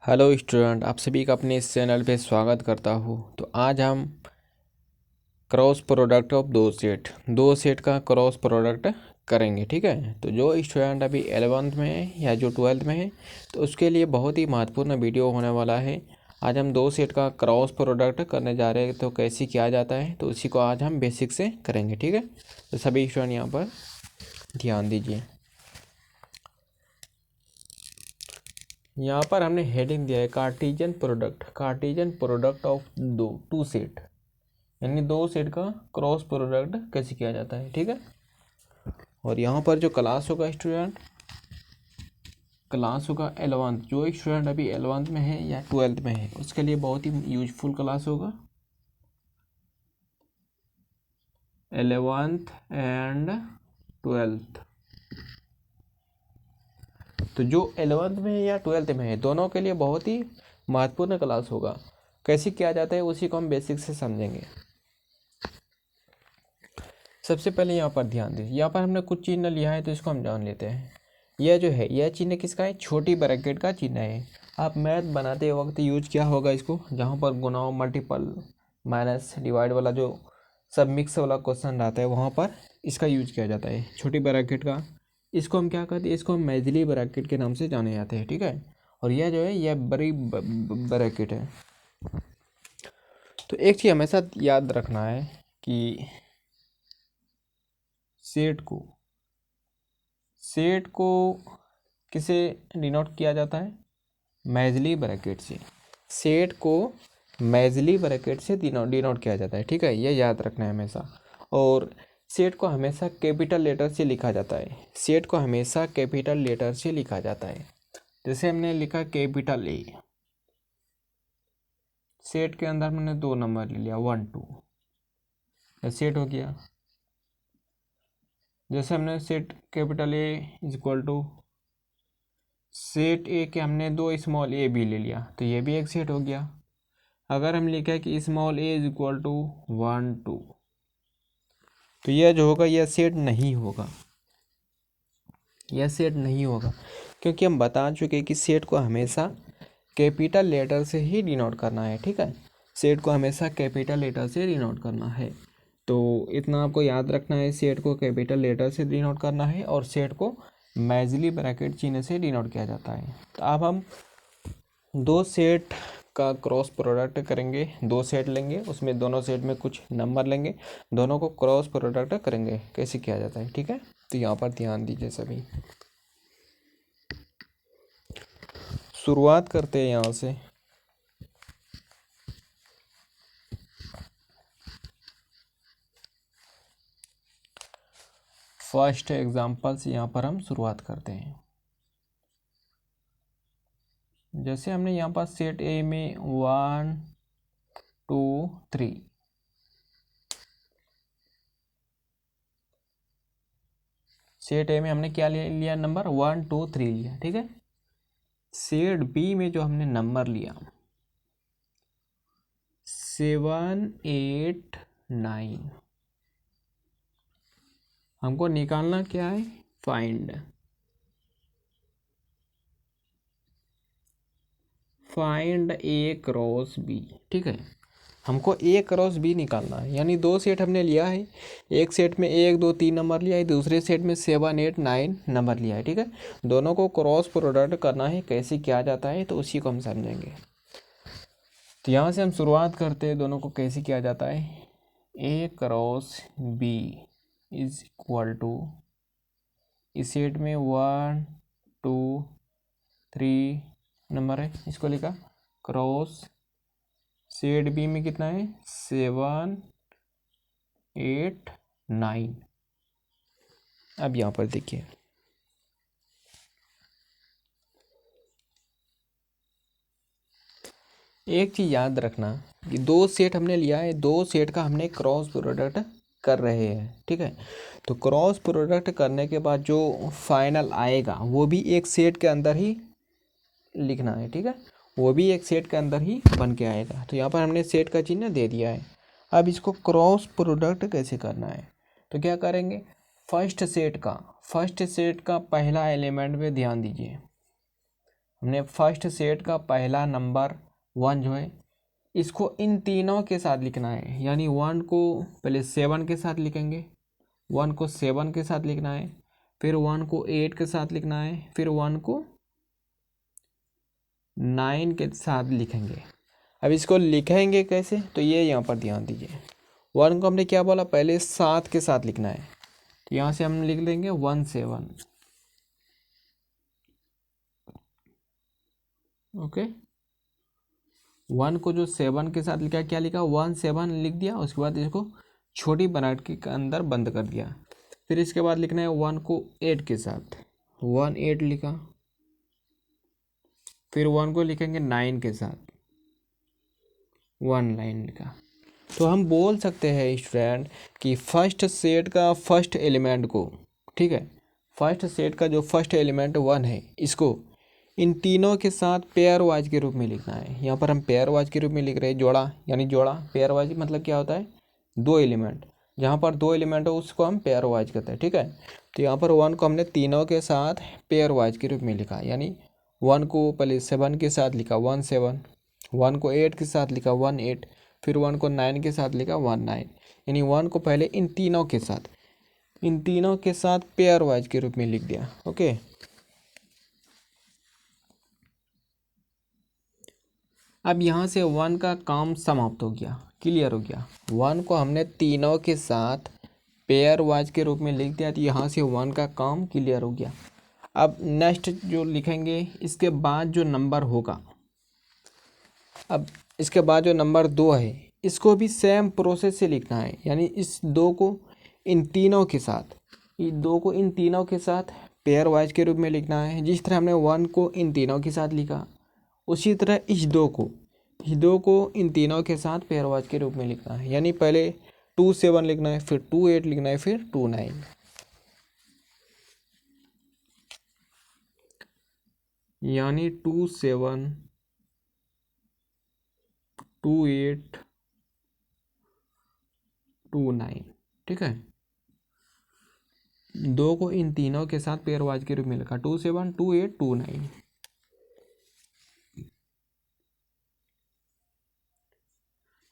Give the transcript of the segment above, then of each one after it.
Hello student, आप सभी का अपने इस चैनल पे स्वागत करता हूँ। तो आज हम क्रॉस प्रोडक्ट ऑफ दो सेट का क्रॉस प्रोडक्ट करेंगे। ठीक है, तो जो स्टूडेंट अभी 11th में है या जो 12th में है तो उसके लिए बहुत ही महत्वपूर्ण वीडियो होने वाला है। आज हम दो सेट का क्रॉस प्रोडक्ट करने जा रहे हैं, तो कैसे किया जाता है तो उसी को आज हम बेसिक से करेंगे। ठीक है, तो सभी स्टूडेंट यहाँ पर ध्यान दीजिए। यहाँ पर हमने हेडिंग दिया है Cartesian product of two set, यानी दो सेट का क्रॉस प्रोडक्ट कैसे किया जाता है। ठीक है, और यहाँ पर जो क्लास होगा स्टूडेंट, क्लास होगा 11th। जो स्टूडेंट अभी 11th में है या 12th में है उसके लिए बहुत ही यूजफुल क्लास होगा। 11th एंड 12th, तो जो 11th में है या 12th में है दोनों के लिए बहुत ही महत्वपूर्ण क्लास होगा। कैसे किया जाता है उसी को हम बेसिक से समझेंगे। सबसे पहले यहाँ पर ध्यान दीजिए, यहाँ पर हमने कुछ चिन्ह लिया है तो इसको हम जान लेते हैं। यह जो है यह चिन्ह किसका है, छोटी ब्रैकेट का चिन्ह है। आप मैथ बनाते वक्त यूज किया होगा इसको, जहाँ पर गुणा मल्टीपल माइनस डिवाइड वाला जो सब मिक्स वाला क्वेश्चन रहता है वहाँ पर इसका यूज किया जाता है, छोटी ब्रैकेट का। इसको हम क्या कहते हैं, इसको हम मेजली ब्रैकेट के नाम से जाने जाते हैं। ठीक है, और यह जो है यह बड़ी ब्रैकेट है। तो एक चीज़ हमेशा याद रखना है कि सेट को किसे डिनोट किया जाता है, मेजली ब्रैकेट से। सेट को मेजली ब्रैकेट से डिनोट किया जाता है। ठीक है, ये याद रखना है हमेशा। और सेट को हमेशा कैपिटल लेटर से लिखा जाता है, सेट को हमेशा कैपिटल लेटर से लिखा जाता है। जैसे हमने लिखा कैपिटल ए, सेट के अंदर मैंने 2 नंबर ले लिया 1 2, सेट हो गया। जैसे हमने set capital A is equal to set A के हमने 2 स्मॉल ए भी ले लिया तो ये भी एक सेट हो गया। अगर हम लिखा है कि small A is equal to 1 2, तो यह जो होगा यह सेट नहीं होगा, यह सेट नहीं होगा, क्योंकि हम बता चुके कि सेट को हमेशा कैपिटल लेटर से ही डिनोट करना है। ठीक है, सेट को हमेशा कैपिटल लेटर से डिनोट करना है, तो इतना आपको याद रखना है। सेट को कैपिटल लेटर से डिनोट करना है और सेट को मेजली ब्रैकेट चिन्ह से डिनोट किया जाता है। तो अब हम दो सेट का क्रॉस प्रोडक्ट करेंगे, दो सेट लेंगे, उसमें दोनों सेट में कुछ नंबर लेंगे, दोनों को क्रॉस प्रोडक्ट करेंगे, कैसे किया जाता है। ठीक है, तो यहाँ पर ध्यान दीजिए सभी। शुरुआत करते हैं यहाँ से। फर्स्ट एग्जांपल से यहाँ पर हम शुरुआत करते हैं। जैसे हमने यहाँ पर सेट ए में 1 2 3, सेट ए में हमने क्या लिया नंबर 1 2 3 लिया। ठीक है, सेट बी में जो हमने नंबर लिया 7 8 9, हमको निकालना क्या है, फाइंड ए क्रॉस बी। ठीक है, हमको ए क्रॉस बी निकालना है, यानी दो सेट हमने लिया है। एक सेट में 1 2 3 नंबर लिया है, दूसरे सेट में 7 8 9 नंबर लिया है। ठीक है, दोनों को क्रॉस प्रोडक्ट करना है, कैसे किया जाता है तो उसी को हम समझेंगे। तो यहाँ से हम शुरुआत करते हैं, दोनों को कैसे किया जाता है। A cross B is equal to, इस सेट में 1 2 3 नंबर है, इसको लिखा क्रॉस सेट बी में कितना है 7 8 9। अब यहाँ पर देखिए, एक चीज़ याद रखना कि दो सेट हमने लिया है, दो सेट का हमने क्रॉस प्रोडक्ट कर रहे हैं। ठीक है, तो क्रॉस प्रोडक्ट करने के बाद जो फाइनल आएगा वो भी एक सेट के अंदर ही लिखना है। ठीक है, वो भी एक सेट के अंदर ही बन के आएगा। तो यहाँ पर हमने सेट का चिन्ह दे दिया है। अब इसको क्रॉस प्रोडक्ट कैसे करना है, तो क्या करेंगे, फर्स्ट सेट का पहला एलिमेंट पे ध्यान दीजिए। हमने फर्स्ट सेट का पहला नंबर 1 जो है इसको इन तीनों के साथ लिखना है, यानी 1 को पहले 7 के साथ लिखेंगे, 1 को 7 के साथ लिखना है, फिर 1 को 8 के साथ लिखना है, फिर 1 को 9 के साथ लिखेंगे। अब इसको लिखेंगे कैसे, तो ये यहाँ पर ध्यान दीजिए। 1 को हमने क्या बोला, पहले 7 के साथ लिखना है, तो यहाँ से हम लिख लेंगे 1 7। ओके, 1 को जो 7 के साथ लिखा, क्या लिखा, 1 7 लिख दिया। उसके बाद इसको छोटी ब्रैकेट के अंदर बंद कर दिया। फिर इसके बाद लिखना है 1 को 8 के साथ, 1 8 लिखा। फिर 1 को लिखेंगे 9 के साथ, 1 9 लिखा। तो हम बोल सकते हैं स्टूडेंट कि फर्स्ट सेट का फर्स्ट एलिमेंट को, ठीक है, फर्स्ट सेट का जो फर्स्ट एलिमेंट 1 है, इसको इन तीनों के साथ पेयर वाइज के रूप में लिखना है। यहाँ पर हम पेयर वाइज के रूप में लिख रहे हैं, जोड़ा यानी जोड़ा। पेयर वाइज मतलब क्या होता है, 2 एलिमेंट, जहाँ पर 2 एलिमेंट हो उसको हम पेयर वाइज कहते हैं, ठीक है। तो यहाँ पर 1 को हमने तीनों के साथ पेयर वाइज के रूप में लिखा, यानी 1 को पहले 7 के साथ लिखा 1 7, 1 को 8 के साथ लिखा 1 8, फिर 1 को 9 के साथ लिखा 1 9, यानी 1 को पहले इन तीनों के साथ पेयर वाइज के रूप में लिख दिया। ओके, अब यहाँ से 1 का काम समाप्त हो गया, क्लियर हो गया। 1 को हमने तीनों के साथ पेयर वाइज के रूप में लिख दिया, तो यहाँ से 1 का काम क्लियर हो गया। अब नेक्स्ट जो लिखेंगे, इसके बाद जो नंबर होगा, अब इसके बाद जो नंबर 2 है, इसको भी सेम प्रोसेस से लिखना है, यानी इस 2 को इन तीनों के साथ, ये 2 को इन तीनों के साथ पेयर वाइज के रूप में लिखना है। जिस तरह हमने 1 को इन तीनों के साथ लिखा, उसी तरह इस 2 को इन तीनों के साथ पेयर वाइज के रूप में लिखना है, यानी पहले 2 7 लिखना है, फिर 2 8 लिखना है, फिर 2 9, यानी 2 7 2 8 2 9, ठीक है। 2 को इन तीनों के साथ पेयर वाइज के रूप में लिखा, 2 7 2 8 2 9।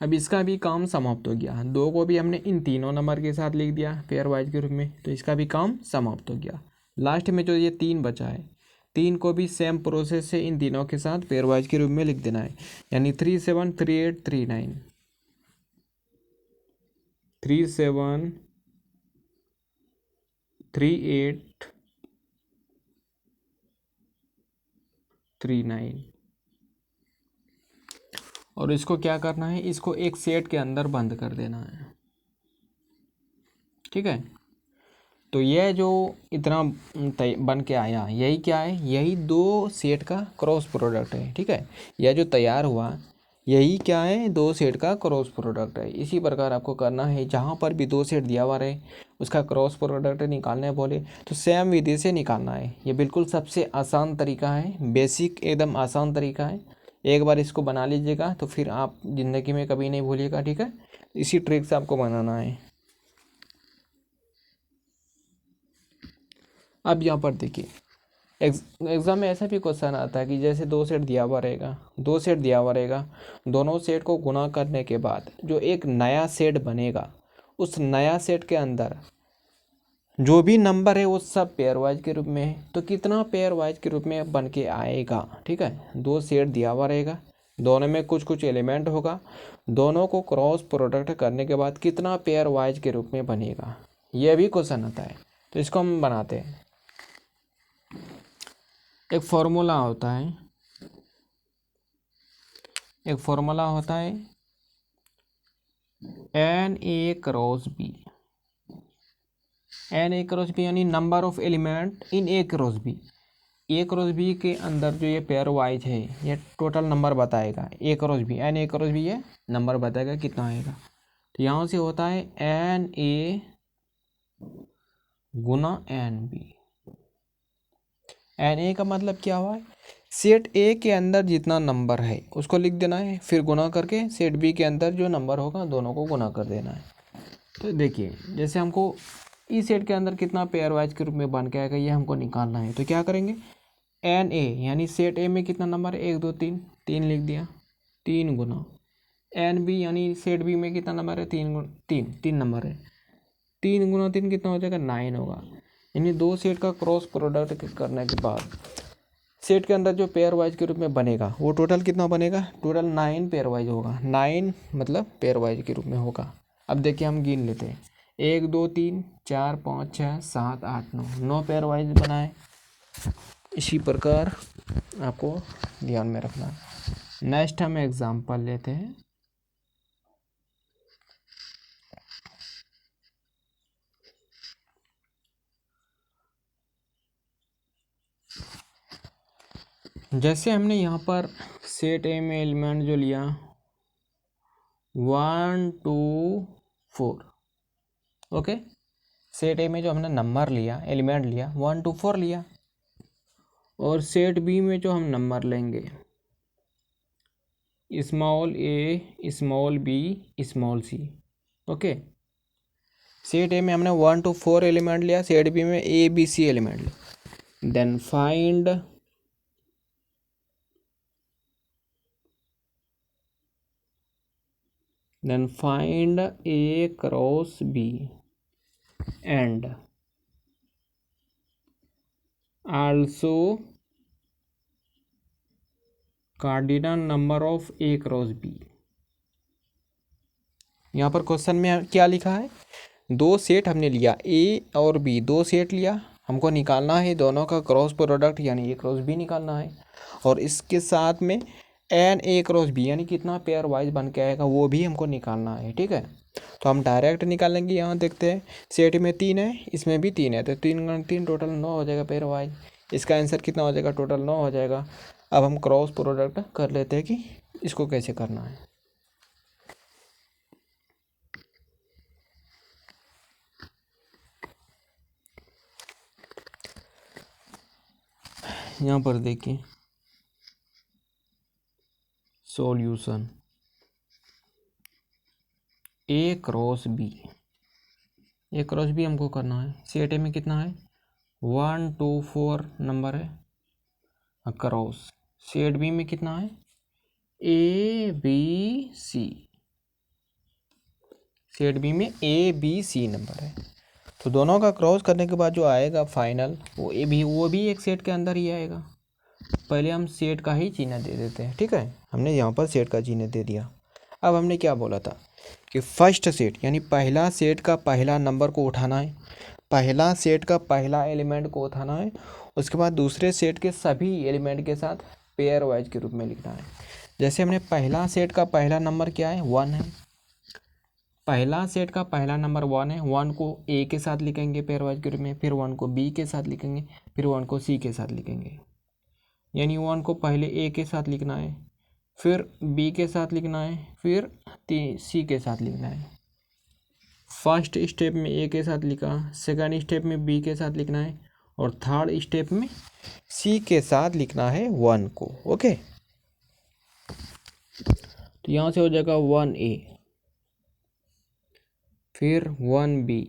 अब इसका भी काम समाप्त हो गया। 2 को भी हमने इन तीनों नंबर के साथ लिख दिया पेयर वाइज के रूप में, तो इसका भी काम समाप्त हो गया। लास्ट में जो ये 3 बचा है, 3 को भी सेम प्रोसेस से इन तीनों के साथ पेयर वाइज के रूप में लिख देना है, यानी 3 7 3 8 3 9, 3 7 3 8 3 9। और इसको क्या करना है, इसको एक सेट के अंदर बंद कर देना है, ठीक है। तो यह जो इतना बन के आया, यही क्या है, यही 2 सेट का क्रॉस प्रोडक्ट है, ठीक है। यह जो तैयार हुआ, यही क्या है, 2 सेट का क्रॉस प्रोडक्ट है। इसी प्रकार आपको करना है, जहाँ पर भी 2 सेट दिया हुआ रहे उसका क्रॉस प्रोडक्ट निकालने बोले तो सेम विधि से निकालना है। ये बिल्कुल सबसे आसान तरीका है, बेसिक एकदम आसान तरीका है। एक बार इसको बना लीजिएगा तो फिर आप ज़िंदगी में कभी नहीं भूलिएगा, ठीक है। इसी ट्रिक से आपको बनाना है। अब यहाँ पर देखिए, एग्ज़ाम में ऐसा भी क्वेश्चन आता है कि जैसे 2 सेट दिया हुआ रहेगा, दोनों सेट को गुना करने के बाद जो एक नया सेट बनेगा, उस नया सेट के अंदर जो भी नंबर है वो सब पेयर वाइज के रूप में है, तो कितना पेयर वाइज के रूप में बन के आएगा, ठीक है। 2 सेट दिया हुआ रहेगा, दोनों में कुछ कुछ एलिमेंट होगा, दोनों को क्रॉस प्रोडक्ट करने के बाद कितना पेयर वाइज के रूप में बनेगा, यह भी क्वेश्चन आता है। तो इसको हम बनाते हैं। एक फॉर्मूला होता है n A cross B. N A cross B यानी number of element in A cross B. A cross B के अंदर जो ये पेयर वाइज है, ये टोटल नंबर बताएगा। A cross B, N A cross B, ये नंबर बताएगा कितना आएगा। तो यहाँ से होता है एन ए गुना एन बी। एन ए का मतलब क्या हुआ है, सेट ए के अंदर जितना नंबर है उसको लिख देना है, फिर गुना करके सेट बी के अंदर जो नंबर होगा दोनों को गुना कर देना है। तो देखिए, जैसे हमको ई सेट के अंदर कितना पेयर वाइज के रूप में बन के आएगा ये हमको निकालना है, तो क्या करेंगे, एन ए यानी सेट ए में कितना नंबर है, 1 2 3, 3 लिख दिया, 3 गुना एन बी यानी सेट बी में कितना नंबर है, 3 नंबर है, 3 गुना 3 कितना हो जाएगा, 9 होगा। यानी दो सेट का क्रॉस प्रोडक्ट करने के बाद सेट के अंदर जो पेयर वाइज के रूप में बनेगा वो टोटल कितना बनेगा, टोटल 9 पेयर वाइज होगा, 9 मतलब पेयर वाइज के रूप में होगा। अब देखिए हम गिन लेते हैं, 1 2 3 4 5 6 7 8 9 पेयर वाइज बनाए। इसी प्रकार आपको ध्यान में रखना। नेक्स्ट हम एग्जांपल लेते हैं। जैसे हमने यहाँ पर सेट ए में एलिमेंट जो लिया 1 2 4, ओके। सेट ए में जो हमने नंबर लिया, एलिमेंट लिया 1 2 4 लिया, और सेट बी में जो हम नंबर लेंगे small A small B small C, okay. Set A में हमने 1 2 4 एलिमेंट लिया, सेट बी में ए बी सी एलिमेंट लिया। Then find A cross B and also cardinal number of A cross B. यहाँ पर क्वेश्चन में क्या लिखा है, दो सेट हमने लिया ए और बी, दो सेट लिया, हमको निकालना है दोनों का क्रॉस प्रोडक्ट यानी ए क्रॉस बी निकालना है, और इसके साथ में एन ए क्रॉस बी यानी कितना पेयर वाइज बन के आएगा वो भी हमको निकालना है, ठीक है। तो हम डायरेक्ट निकालेंगे। यहाँ देखते हैं सेट में 3 है, इसमें भी 3 है, तो 3 गुणा 3 टोटल 9 हो जाएगा पेयर वाइज। इसका आंसर कितना हो जाएगा, टोटल 9 हो जाएगा। अब हम क्रॉस प्रोडक्ट कर लेते हैं कि इसको कैसे करना है। यहाँ पर देखिए solution A cross B, A cross B हमको करना है। सेट ए में कितना है 1 2 4 नंबर है, क्रॉस सेट बी में कितना है A B C, set B में ए बी सी नंबर है। तो दोनों का क्रॉस करने के बाद जो आएगा फाइनल वो भी एक सेट के अंदर ही आएगा। पहले हम सेट का ही चिन्ह दे देते हैं, ठीक है। हमने यहाँ पर सेट का चिन्ह दे दिया। अब हमने क्या बोला था कि फर्स्ट सेट यानी पहला सेट का पहला नंबर को उठाना है, पहला सेट का पहला एलिमेंट को उठाना है, उसके बाद दूसरे सेट के सभी एलिमेंट के साथ पेयर वाइज के रूप में लिखना है। जैसे हमने पहला सेट का पहला नंबर क्या है 1 है, पहला सेट का पहला नंबर 1 है, 1 को ए के साथ लिखेंगे पेयर वाइज के रूप में, फिर 1 को बी के साथ लिखेंगे, फिर 1 को सी के साथ लिखेंगे। यानी 1 को पहले ए के साथ लिखना है, फिर बी के साथ लिखना है, फिर सी के साथ लिखना है। फर्स्ट स्टेप में ए के साथ लिखा, सेकंड स्टेप में बी के साथ लिखना है, और थर्ड स्टेप में सी के साथ लिखना है 1 को, ओके। तो यहाँ से हो जाएगा 1A, फिर 1B,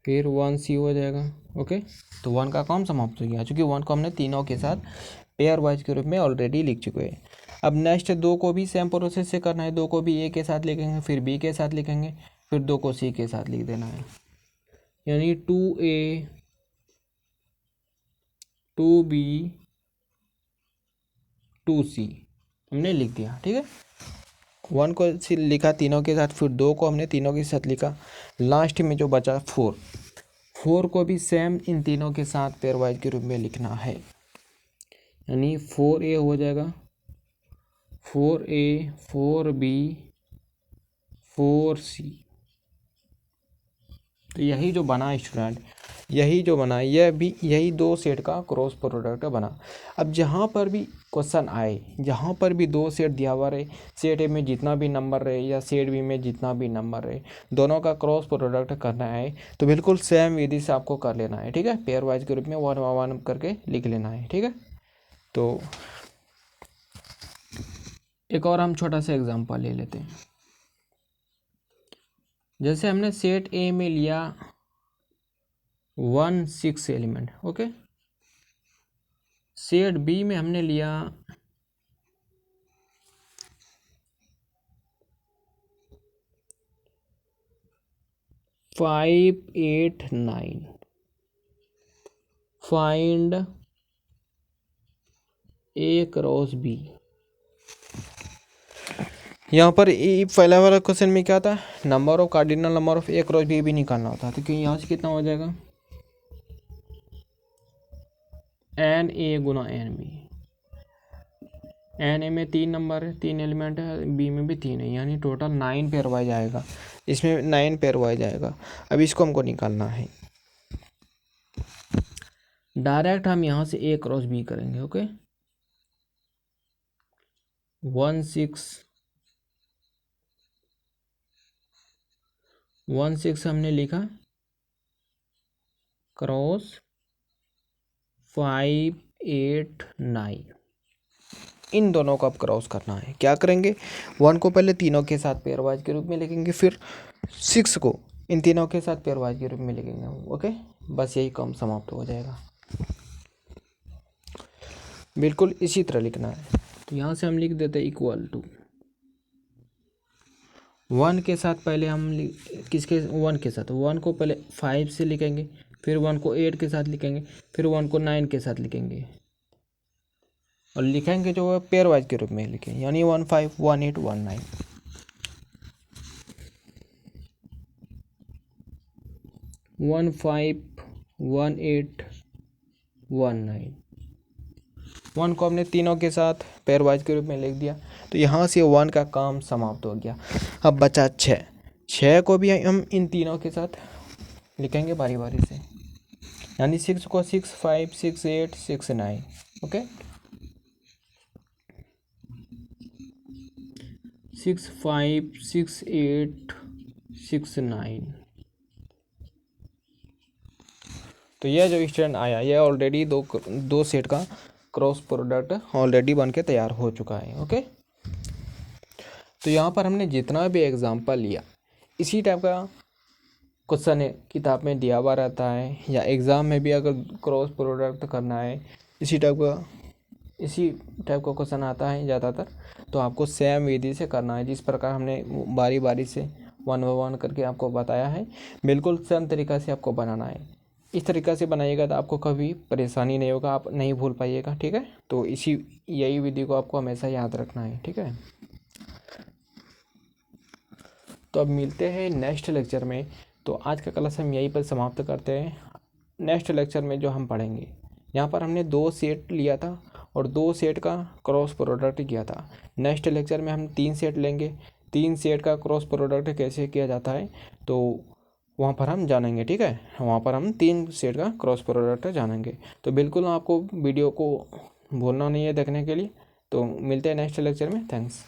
फिर 1C हो जाएगा, ओके। तो 1 का काम समाप्त हो गया, क्योंकि 1 को हमने तीनों के साथ पेयर वाइज के रूप में ऑलरेडी लिख चुके हैं। अब नेक्स्ट 2 को भी सेम प्रोसेस से करना है, 2 को भी ए के साथ लिखेंगे, फिर बी के साथ लिखेंगे, फिर 2 को सी के साथ लिख देना है। यानी 2A 2B 2C हमने लिख दिया, ठीक है। 1 को लिखा तीनों के साथ, फिर 2 को हमने तीनों के साथ लिखा, लास्ट में जो बचा 4 को भी सेम इन तीनों के साथ पेयर वाइज के रूप में लिखना है। यानी 4A हो जाएगा, 4A 4B 4C। तो यही जो बना स्टूडेंट, यही जो बना यही 2 सेट का क्रॉस प्रोडक्ट बना। अब जहाँ पर भी क्वेश्चन आए, जहाँ पर भी 2 सेट दिया हुआ रहे, सेट ए में जितना भी नंबर रहे या सेट बी में जितना भी नंबर रहे, दोनों का क्रॉस प्रोडक्ट करना है तो बिल्कुल सेम विधि से आपको कर लेना है, ठीक है। पेयर वाइज के रूप में 1 1 करके लिख लेना है, ठीक है। तो एक और हम छोटा सा एग्जांपल ले लेते हैं। जैसे हमने सेट ए में लिया 1 6 एलिमेंट, ओके। सेट बी में हमने लिया 589, फाइंड ए क्रॉस बी। यहाँ पर पहला वाला क्वेश्चन में क्या था, number of cardinal number of A cross B भी निकालना होता है। तो यहाँ से कितना हो जाएगा, एन ए गुना एन बी। एन ए में 3 नंबर है, 3 एलिमेंट है, बी में भी 3 है, यानी टोटल 9 पेयर वाइज आएगा। इसमें 9 पेयर वाइज आएगा। अब इसको हमको निकालना है। डायरेक्ट हम यहाँ से ए क्रॉस बी करेंगे। ओके, 1 6 हमने लिखा क्रॉस 589। इन दोनों को अब क्रॉस करना है। क्या करेंगे, 1 को पहले तीनों के साथ पेयरवाइज के रूप में लिखेंगे, फिर 6 को इन तीनों के साथ पेयरवाइज के रूप में लिखेंगे। ओके, बस यही काम समाप्त हो जाएगा। बिल्कुल इसी तरह लिखना है। तो यहाँ से हम लिख देते इक्वल टू 1 के साथ पहले हम किसके 1 के साथ 1 को पहले 5 से लिखेंगे, फिर 1 को 8 के साथ लिखेंगे, फिर 1 को 9 के साथ लिखेंगे, और लिखेंगे जो है पेयर वाइज के रूप में लिखें, यानी 1 5 1 8 1 9। 1 5 1 8 1 9। 1 को हमने तीनों के साथ पेयर वाइज के रूप में लिख दिया। तो यहाँ से 1 का काम समाप्त हो गया। अब बचा 6 को भी हम इन तीनों के साथ लिखेंगे बारी बारी से, यानी 6 को 6 5 6 8 6 9। ओके, 6 5 6 8 6 9। तो यह जो स्टैंड आया, यह ऑलरेडी दो सेट का क्रॉस प्रोडक्ट ऑलरेडी बन के तैयार हो चुका है। ओके, तो यहाँ पर हमने जितना भी एग्जांपल लिया, इसी टाइप का क्वेश्चन किताब में दिया हुआ रहता है, या एग्ज़ाम में भी अगर क्रॉस प्रोडक्ट करना है, इसी टाइप का क्वेश्चन आता है ज़्यादातर। तो आपको सेम विधि से करना है, जिस प्रकार हमने बारी बारी से 1 बाय 1 करके आपको बताया है, बिल्कुल सेम तरीक़ा से आपको बनाना है। इस तरीक़ा से बनाइएगा तो आपको कभी परेशानी नहीं होगा, आप नहीं भूल पाइएगा। ठीक है, तो यही विधि को आपको हमेशा याद रखना है। ठीक है, तो अब मिलते हैं नेक्स्ट लेक्चर में। तो आज का क्लास हम यहीं पर समाप्त करते हैं। नेक्स्ट लेक्चर में जो हम पढ़ेंगे, यहाँ पर हमने 2 सेट लिया था और 2 सेट का क्रॉस प्रोडक्ट किया था। नेक्स्ट लेक्चर में हम 3 सेट लेंगे, 3 सेट का क्रॉस प्रोडक्ट कैसे किया जाता है तो वहाँ पर हम जानेंगे। ठीक है, वहाँ पर हम 3 सेट का क्रॉस प्रोडक्ट जानेंगे। तो बिल्कुल आपको वीडियो को भूलना नहीं है देखने के लिए। तो मिलते हैं नेक्स्ट लेक्चर में। थैंक्स।